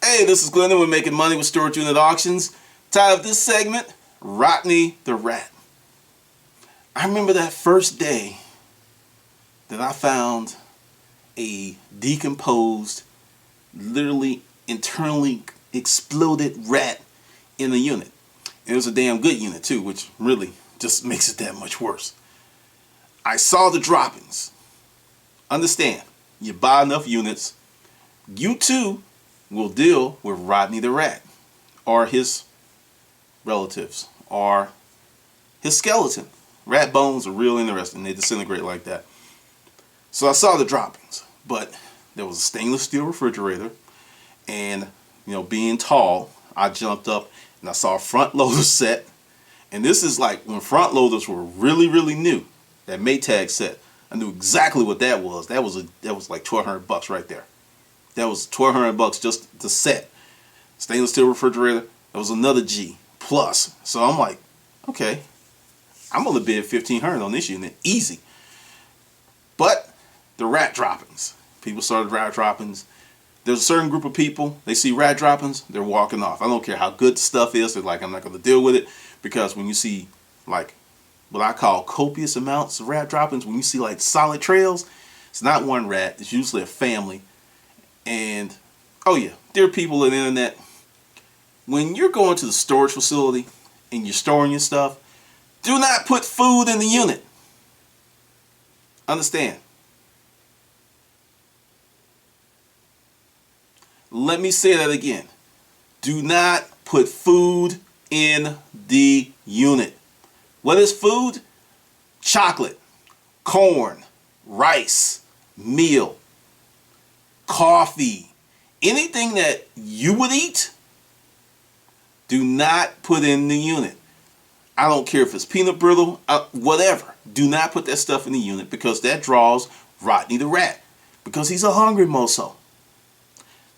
Hey, this is Glendon. We're making money with storage unit auctions. Title of this segment, Rodney the Rat. I remember that first day that I found a decomposed, literally internally exploded rat in a unit. It was a damn good unit too, which really just makes it that much worse. I saw the droppings. Understand, you buy enough units, you too will deal with Rodney the Rat, or his relatives, or his skeleton. Rat bones are real interesting. They disintegrate like that. So I saw the droppings, but there was a stainless steel refrigerator, and being tall, I jumped up and I saw a front loader set. And this is like when front loaders were really new. That Maytag set, I knew exactly what that was. That was like $1,200 right there. That was $1,200 just the set. Stainless steel refrigerator. That was another G plus. So I'm like, okay, I'm gonna bid $1,500 on this unit, easy. But the rat droppings. People started rat droppings. There's a certain group of people, they see rat droppings, they're walking off. I don't care how good the stuff is. They're like, I'm not gonna deal with it, because when you see like what I call copious amounts of rat droppings, when you see like solid trails, it's not one rat. It's usually a family. And oh yeah, there are people on the internet. When you're going to the storage facility and you're storing your stuff, do not put food in the unit. Understand? Let me say that again. Do not put food in the unit. What is food? Chocolate, corn, rice, meal, coffee, anything that you would eat, do not put in the unit. I don't care if it's peanut brittle, whatever. Do not put that stuff in the unit, because that draws Rodney the Rat, because he's a hungry moso.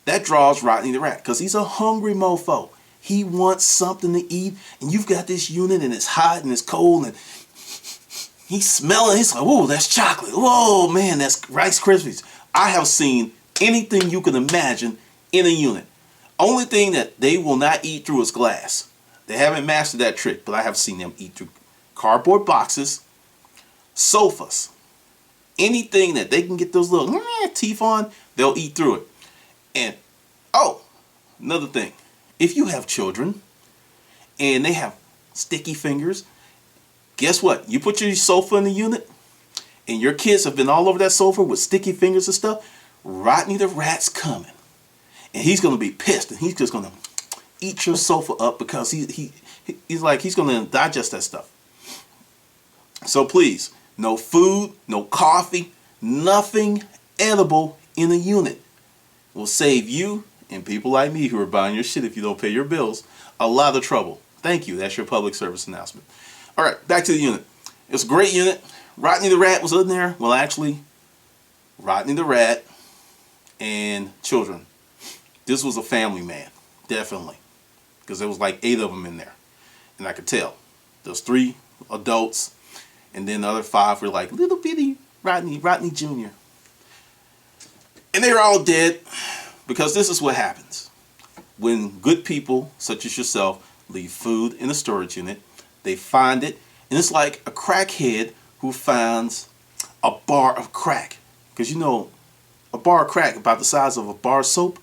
That draws Rodney the Rat because he's a hungry mofo. He wants something to eat, and you've got this unit and it's hot and it's cold and he's smelling. He's like, whoa, that's chocolate. Whoa, man, that's Rice Krispies. I have seen anything you can imagine in a unit. Only thing that they will not eat through is glass. They haven't mastered that trick, but I have seen them eat through cardboard boxes, sofas, anything that they can get those little teeth on, they'll eat through it. And oh, another thing, if you have children and they have sticky fingers, guess what? You put your sofa in the unit and your kids have been all over that sofa with sticky fingers and stuff, Rodney the Rat's coming. And he's going to be pissed, and he's just going to eat your sofa up, because he's going to digest that stuff. So please, no food, no coffee, nothing edible in the unit. Will save you and people like me who are buying your shit if you don't pay your bills a lot of trouble. Thank you. That's your public service announcement. All right, back to the unit. It's a great unit. Rodney the Rat was in there. Well, actually, Rodney the Rat and children. This was a family man, definitely, because there was like 8 of them in there, and I could tell. There's 3 adults, and then the other 5 were like little bitty Rodney Jr. And they were all dead, because this is what happens. When good people, such as yourself, leave food in a storage unit, they find it, and it's like a crackhead who finds a bar of crack. Because a bar of crack about the size of a bar of soap,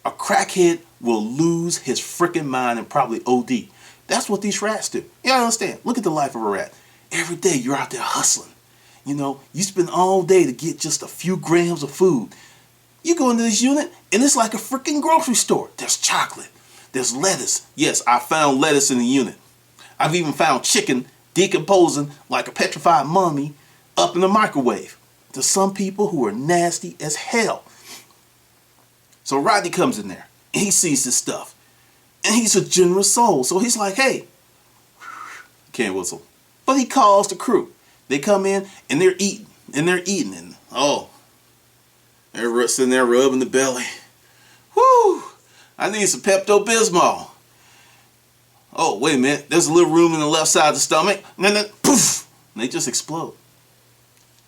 a crackhead will lose his freaking mind and probably OD. That's what these rats do. You understand? Look at the life of a rat. Every day you're out there hustling. You spend all day to get just a few grams of food. You go into this unit and it's like a freaking grocery store. There's chocolate. There's lettuce. Yes, I found lettuce in the unit. I've even found chicken decomposing like a petrified mummy up in the microwave. There's some people who are nasty as hell. So Rodney comes in there and he sees this stuff. And he's a generous soul. So he's like, hey, can't whistle. But he calls the crew. They come in and they're eating. And oh, they're sitting there rubbing the belly. Whoo! I need some Pepto-Bismol. Oh, wait a minute. There's a little room in the left side of the stomach. And then poof! And they just explode.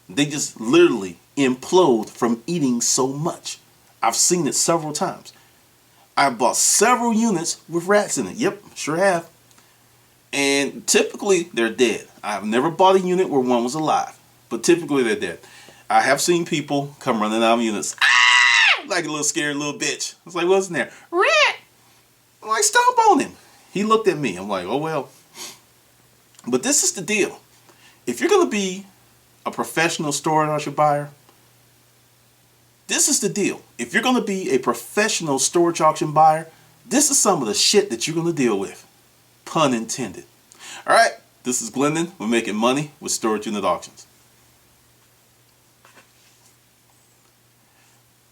They just literally implode from eating so much. I've seen it several times. I bought several units with rats in it. Yep, sure have. And typically they're dead. I've never bought a unit where one was alive, but typically they're dead. I have seen people come running out of units, like a little scared little bitch. I was like, what's in there? Rat! I'm like, stomp on him. He looked at me. I'm like, oh well. But this is the deal. If you're going to be a professional storage auction buyer, this is the deal. If you're going to be a professional storage auction buyer, this is some of the shit that you're going to deal with. Pun intended. Alright, this is Glendon. We're making money with storage unit auctions.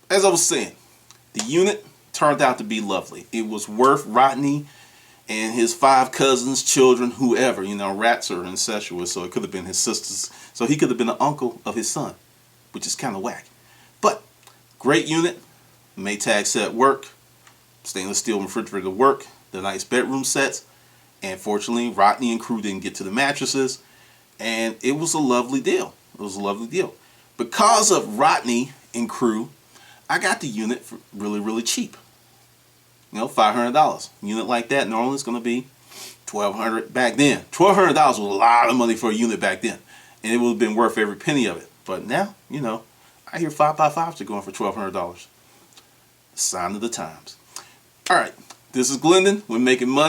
As I was saying, the unit turned out to be lovely. It was worth Rodney and his 5 cousins, children, whoever. You know, rats are incestuous, so it could have been his sisters. So he could have been the uncle of his son, which is kind of whack. But, great unit. Maytag set work. Stainless steel refrigerator work. The nice bedroom sets. And fortunately, Rodney and crew didn't get to the mattresses. And it was a lovely deal. It was a lovely deal. Because of Rodney and crew, I got the unit for really, really cheap. You know, $500. A unit like that normally is going to be $1,200 back then. $1,200 was a lot of money for a unit back then. And it would have been worth every penny of it. But now, you know, I hear 5x5s are going for $1,200. Sign of the times. Alright, this is Glendon. We're making money.